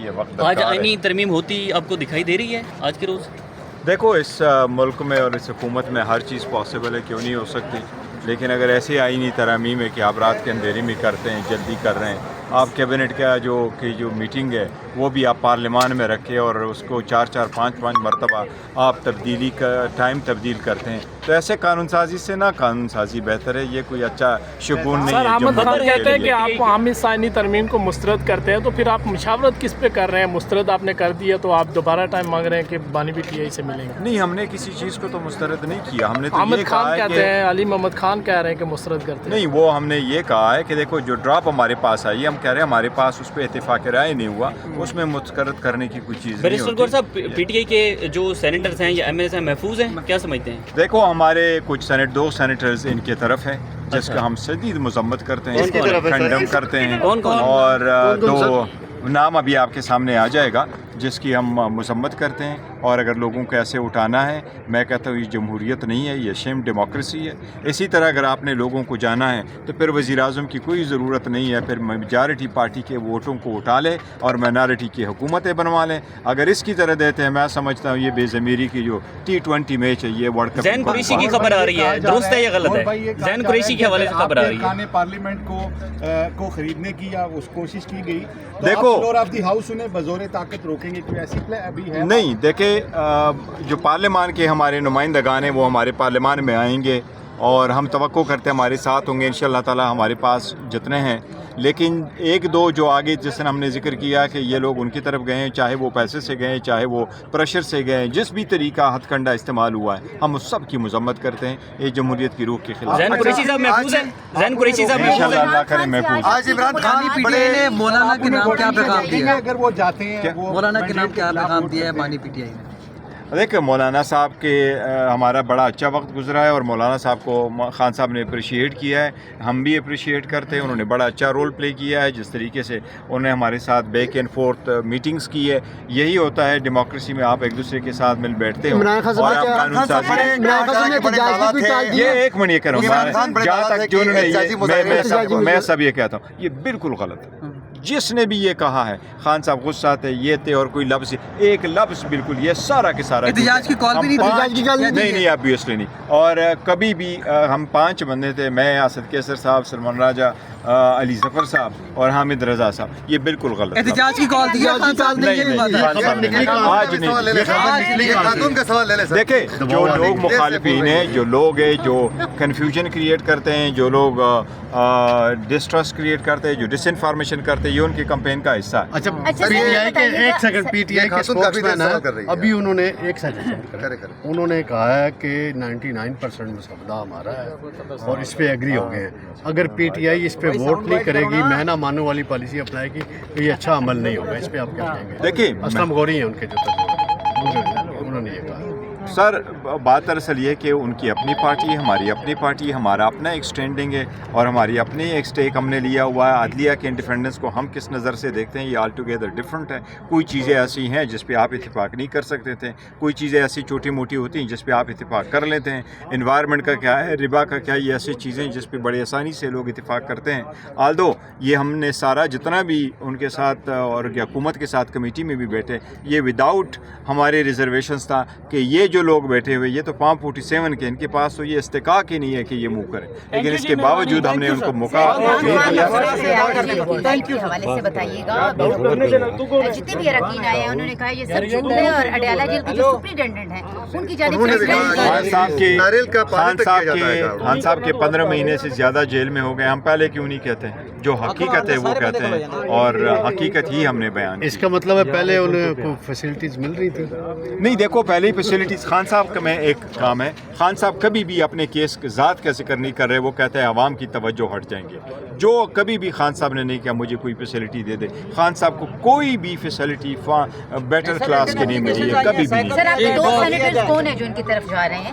یہ وقت آج درکار ہے۔ آئینی ترمیم ہوتی آپ کو دکھائی دے رہی ہے آج کے روز؟ دیکھو اس ملک میں اور اس حکومت میں ہر چیز پاسبل ہے، کیوں نہیں ہو سکتی، لیکن اگر ایسی آئینی ترامیم ہے کہ آپ رات کے اندھیرے میں کرتے ہیں، جلدی کر رہے ہیں، آپ کیبنٹ کا جو میٹنگ ہے وہ بھی آپ پارلیمان میں رکھے اور اس کو 4 5 مرتبہ آپ تبدیلی کا ٹائم تبدیل کرتے ہیں، تو ایسے قانون سازی سے نہ قانون سازی بہتر ہے۔ یہ کوئی اچھا شگون نہیں سر ہے احمد خان جمہوریت کہتے ہیں کے کہ لیے۔ آپ عام ثانی ترمیم کو مسترد کرتے ہیں، تو پھر آپ مشاورت کس پہ کر رہے ہیں؟ مسترد آپ نے کر دیا تو آپ دوبارہ ٹائم مانگ رہے ہیں کہ بانی پی ٹی آئی سے ملیں گے؟ نہیں، ہم نے کسی چیز کو تو مسترد نہیں کیا، ہم نے تو احمد یہ خان کہا ہے کہتے کہ ہیں، علی محمد خان کہہ رہے ہیں کہ مسترد کرتے ہیں۔ نہیں، وہ ہم نے یہ کہا ہے کہ دیکھو جو ڈراپ ہمارے پاس آئی ہے، ہم کہہ رہے ہیں ہمارے پاس اس پہ اتفاق رائے نہیں ہوا، اس میں مسترد کرنے کی کوئی چیز نہیں بیرسٹر گور ہوتی۔ صاحب، پی ٹی آئی کے جو سینیٹرز ہیں یا ایم ایل اے ہیں محفوظ ہیں، کیا سمجھتے ہیں؟ دیکھو ہمارے کچھ دو سینیٹرز ان کی طرف ہیں جس کا ہم شدید مذمت کرتے ہیں، کنڈم کرتے ہیں، اور دو نام ابھی آپ کے سامنے آ جائے گا جس کی ہم مذمت کرتے ہیں، اور اگر لوگوں کو ایسے اٹھانا ہے، میں کہتا ہوں یہ جمہوریت نہیں ہے، یہ شیم ڈیموکریسی ہے۔ اسی طرح اگر آپ نے لوگوں کو جانا ہے تو پھر وزیر اعظم کی کوئی ضرورت نہیں ہے، پھر میجارٹی پارٹی کے ووٹوں کو اٹھا لے اور مائنارٹی کی حکومتیں بنوا لیں۔ اگر اس کی طرح دیتے ہیں، میں سمجھتا ہوں یہ بے ضمیری کی جو T20 میچ ہے، یہ ورلڈ کپ زین قریشی کی خبر آ رہی ہے، درست ہے یا غلط ہے؟ زین قریشی کے حوالے سے خبر آ رہی ہے۔ ارکان پارلیمنٹ کو خریدنے کی یا اس کوشش کی گئی، تو دیکھو، آپ فلور آف دی ہاؤس انہیں بزور طاقت روکیں گے؟ کوئی ایسی پلان ابھی ہے؟ نہیں، دیکھیں جو پارلیمان کے ہمارے نمائندگان ہیں وہ ہمارے پارلیمان میں آئیں گے اور ہم توقع کرتے ہیں ہمارے ساتھ ہوں گے انشاءاللہ تعالی، ہمارے پاس جتنے ہیں، لیکن ایک دو جو آگے جس نے ہم نے ذکر کیا کہ یہ لوگ ان کی طرف گئے ہیں، چاہے وہ پیسے سے گئے ہیں، چاہے وہ پریشر سے گئے ہیں، جس بھی طریقہ ہتھ کنڈا استعمال ہوا ہے، ہم اس سب کی مذمت کرتے ہیں، یہ جمہوریت کی روح کے خلاف۔ زین قریشی صاحب محفوظ ہیں؟ زین قریشی صاحب محفوظ انشاءاللہ ہیں؟ اللہ کرے محفوظ۔ آج Imran Khan P T I نے مولانا کے نام کیا پیغام دیا ہے؟ اگر وہ جاتے ہیں، وہ مولانا کے نام کیا پیغام دیا ہے بانی پی ٹی آئی نے؟ دیکھیں، مولانا صاحب کے ہمارا بڑا اچھا وقت گزرا ہے اور مولانا صاحب کو خان صاحب نے اپریشیٹ کیا ہے، ہم بھی اپریشیٹ کرتے ہیں، انہوں نے بڑا اچھا رول پلے کیا ہے، جس طریقے سے انہوں نے ہمارے ساتھ بیک اینڈ فورتھ میٹنگز کی ہے۔ یہی ہوتا ہے ڈیموکریسی میں، آپ ایک دوسرے کے ساتھ مل بیٹھتے ہو اور آپ قانون سازی۔ یہ ایک منٹ یہ کہہ رہا ہوں، جہاں تک جو انہوں نے میں سب یہ کہتا ہوں، یہ بالکل غلط ہے۔ جس نے بھی یہ کہا ہے، خان صاحب غصہ تھے، یہ تھے، اور کوئی لفظ، ایک لفظ بالکل یہ سارا کے سارا احتجاج کی کال بھی نہیں تھی؟ نہیں obviously نہیں، اور کبھی بھی ہم 5 بندے تھے، میں، اسد کیسر صاحب، سلمان راجہ، علی ظفر صاحب اور حامد رضا صاحب، یہ بالکل غلط ہے۔ احتجاج کی کال دی ہے خان صاحب نے، یہ بھی بات ہے۔ آج نہیں۔ دیکھیں، جو لوگ مخالفین ہیں، جو لوگ ہیں جو کنفیوژن کریٹ کرتے ہیں، جو لوگ ڈسٹرسٹ کریٹ کرتے ہیں، جو ڈس انفارمیشن کرتے ہیں، یہ ان کی کمپین کا حصہ ہے۔ اچھا، پی ٹی آئی کے ایک سیکنڈ، پی ٹی آئی کے اسپوکس مین ہیں، ابھی انہوں نے ایک سیکنڈ انہوں نے کہا ہے کہ 99% مسودہ ہمارا ہے اور اس پہ ایگری ہو گئے ہیں، اگر پی ٹی آئی اس پہ ووٹ نہیں کرے گی، میں نہ مانو والی پالیسی اپنائے گی، تو یہ اچھا عمل نہیں ہوگا۔ اس پہ آپ کیا کہیں گے؟ دیکھیں، اسلم غوری ہیں ان کے جو انہوں نے یہ کہا۔ سر، بات دراصل یہ کہ ان کی اپنی پارٹی ہے، ہماری اپنی پارٹی ہے، ہمارا اپنا ایک سٹینڈنگ ہے اور ہماری اپنی ایک سٹیک ہم نے لیا ہوا ہے۔ عدلیہ کے انڈیپینڈنس کو ہم کس نظر سے دیکھتے ہیں، یہ آل ٹوگیدر ڈفرینٹ ہے۔ کوئی چیزیں ایسی ہیں جس پہ آپ اتفاق نہیں کر سکتے تھے، کوئی چیزیں ایسی چھوٹی موٹی ہوتی ہیں جس پہ آپ اتفاق کر لیتے ہیں۔ انوائرمنٹ کا کیا ہے، ربا کا کیا ہے، یہ ایسی چیزیں جس پہ بڑی آسانی سے لوگ اتفاق کرتے ہیں۔ آلدو یہ ہم نے سارا جتنا بھی ان کے ساتھ اور حکومت کے ساتھ کمیٹی میں بھی بیٹھے، یہ وداؤٹ ہمارے ریزرویشنز تھا کہ یہ جو لوگ بیٹھے ہوئے، یہ تو 547 کے، ان کے پاس تو یہ استحقاق ہی نہیں ہے کہ یہ منہ کریں، لیکن اس کے باوجود ہم نے ان کو موقع دے دیا۔ کے حوالے سے بتائیے گا، جتنے بھی اراکین آئے ہیں انہوں نے کہا یہ سب جھوٹ ہے، اور اڈیالہ جیل کے جو سپرنٹینڈنٹ ہیں ان کی جانب سے خان صاحب کے 15 مہینے سے زیادہ جیل میں ہو گئے، ہم پہلے کیوں نہیں کہتے ہیں؟ جو حقیقت ہے وہ کہتے ہیں اور حقیقت ہی ہم نے بیان کی۔ اس کا مطلب ہے پہلے انہیں کو فیسلٹیز مل رہی تھی؟ نہیں، دیکھو، پہلے ہی فیسلٹیز خان صاحب کا میں ایک کام ہے، خان صاحب کبھی بھی اپنے کیس ذات کا ذکر نہیں کر رہے، وہ کہتے ہیں عوام کی توجہ ہٹ جائیں گے۔ جو کبھی بھی خان صاحب نے نہیں کہا مجھے کوئی فیسلٹی دے دے، خان صاحب کو کوئی بھی فیسلٹی بیٹر کلاس کی نہیں ملی ہے، کبھی بھی نہیں۔ سر، آپ کے 2 سینیٹرز کون ہیں جو ان کی طرف جا رہے ہیں؟